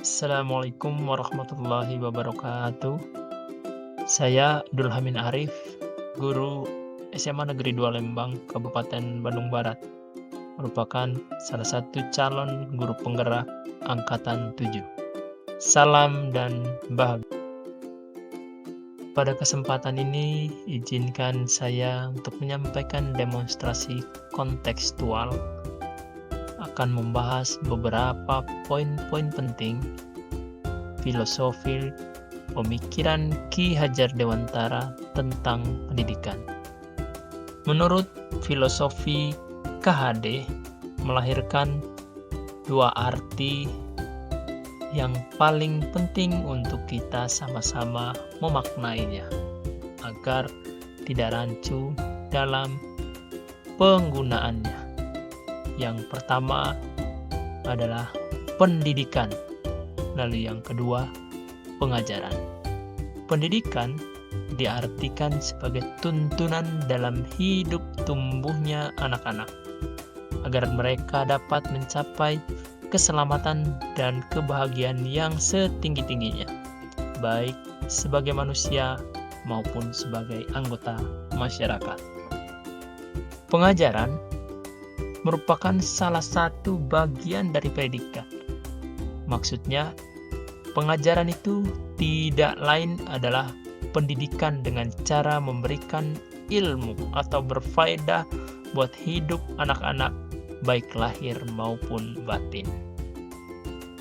Assalamualaikum warahmatullahi wabarakatuh. Saya Dulhamin Arif, guru SMA Negeri 2 Lembang, Kabupaten Bandung Barat, merupakan salah satu calon guru penggerak Angkatan 7. Salam dan bahagia. Pada kesempatan ini, izinkan saya untuk menyampaikan demonstrasi kontekstual akan membahas beberapa poin-poin penting filosofi pemikiran Ki Hajar Dewantara tentang pendidikan. Menurut filosofi KHD, melahirkan dua arti yang paling penting untuk kita sama-sama memaknainya agar tidak rancu dalam penggunaannya. Yang pertama adalah pendidikan, lalu yang kedua pengajaran. Pendidikan diartikan sebagai tuntunan dalam hidup tumbuhnya anak-anak agar mereka dapat mencapai keselamatan dan kebahagiaan yang setinggi-tingginya, baik sebagai manusia maupun sebagai anggota masyarakat. Pengajaran merupakan salah satu bagian dari pendidikan. Maksudnya, pengajaran itu tidak lain adalah pendidikan dengan cara memberikan ilmu atau berfaedah buat hidup anak-anak, baik lahir maupun batin.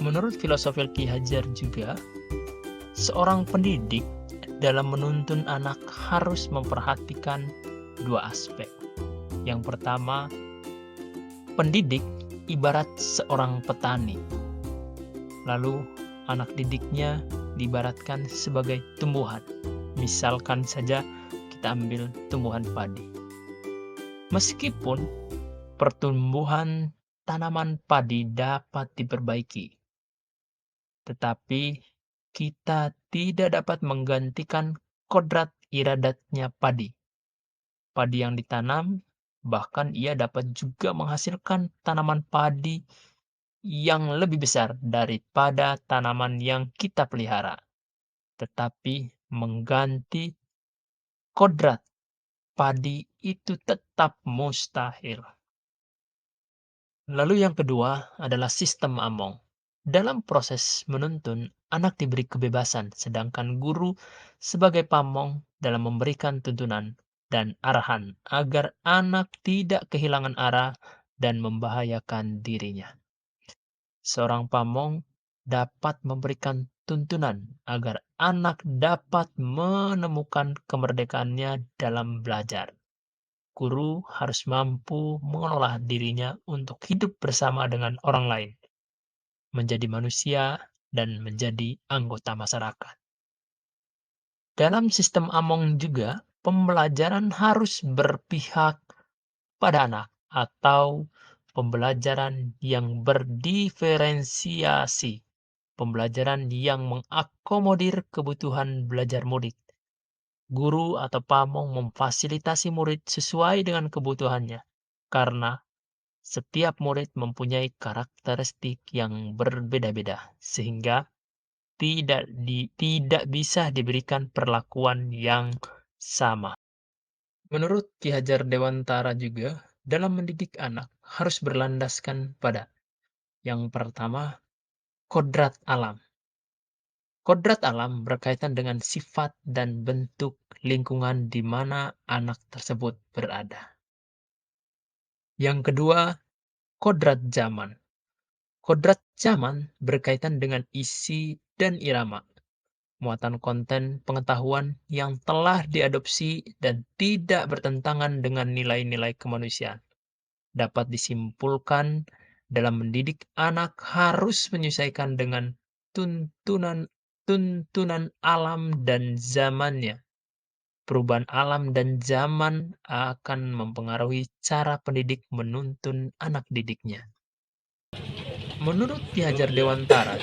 Menurut filosofi Ki Hajar juga, seorang pendidik dalam menuntun anak harus memperhatikan dua aspek. Yang pertama, pendidik ibarat seorang petani. Lalu anak didiknya diibaratkan sebagai tumbuhan. Misalkan saja kita ambil tumbuhan padi. Meskipun pertumbuhan tanaman padi dapat diperbaiki, tetapi kita tidak dapat menggantikan kodrat iradatnya padi. Padi yang ditanam, bahkan ia dapat juga menghasilkan tanaman padi yang lebih besar daripada tanaman yang kita pelihara. Tetapi mengganti kodrat padi itu tetap mustahil. Lalu yang kedua adalah sistem among. Dalam proses menuntun, anak diberi kebebasan, sedangkan guru sebagai pamong dalam memberikan tuntunan dan arahan agar anak tidak kehilangan arah dan membahayakan dirinya. Seorang pamong dapat memberikan tuntunan agar anak dapat menemukan kemerdekaannya dalam belajar. Guru harus mampu mengelola dirinya untuk hidup bersama dengan orang lain, menjadi manusia, dan menjadi anggota masyarakat. Dalam sistem among juga, pembelajaran harus berpihak pada anak atau pembelajaran yang berdiferensiasi, pembelajaran yang mengakomodir kebutuhan belajar murid. Guru atau pamong memfasilitasi murid sesuai dengan kebutuhannya, karena setiap murid mempunyai karakteristik yang berbeda-beda, sehingga tidak bisa diberikan perlakuan yang sama. Menurut Ki Hajar Dewantara juga, dalam mendidik anak harus berlandaskan pada yang pertama, kodrat alam. Kodrat alam berkaitan dengan sifat dan bentuk lingkungan di mana anak tersebut berada. Yang kedua, kodrat zaman. Kodrat zaman berkaitan dengan isi dan irama, muatan konten pengetahuan yang telah diadopsi dan tidak bertentangan dengan nilai-nilai kemanusiaan. Dapat disimpulkan, dalam mendidik anak harus menyesuaikan dengan tuntunan alam dan zamannya. Perubahan alam dan zaman akan mempengaruhi cara pendidik menuntun anak didiknya. Menurut Ki Hajar Dewantara,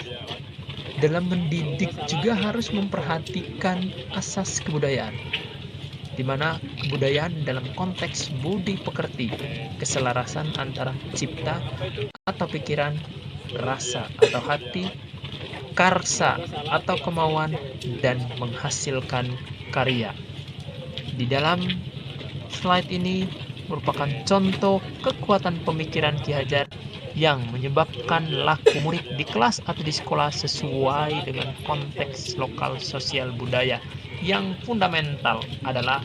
dalam mendidik juga harus memperhatikan asas kebudayaan, di mana kebudayaan dalam konteks budi pekerti, keselarasan antara cipta atau pikiran, rasa atau hati, karsa atau kemauan dan menghasilkan karya. Di dalam slide ini merupakan contoh kekuatan pemikiran Ki Hajar yang menyebabkan laku murid di kelas atau di sekolah sesuai dengan konteks lokal sosial budaya. Yang fundamental adalah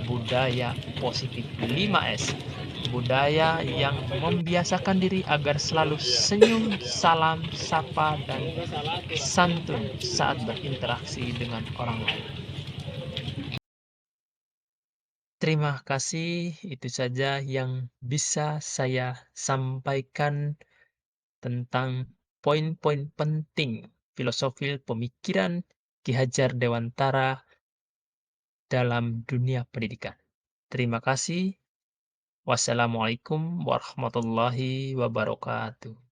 budaya positif 5S. Budaya yang membiasakan diri agar selalu senyum, salam, sapa, dan santun saat berinteraksi dengan orang lain. Terima kasih, itu saja yang bisa saya sampaikan tentang poin-poin penting filosofi pemikiran Ki Hajar Dewantara dalam dunia pendidikan. Terima kasih. Wassalamualaikum warahmatullahi wabarakatuh.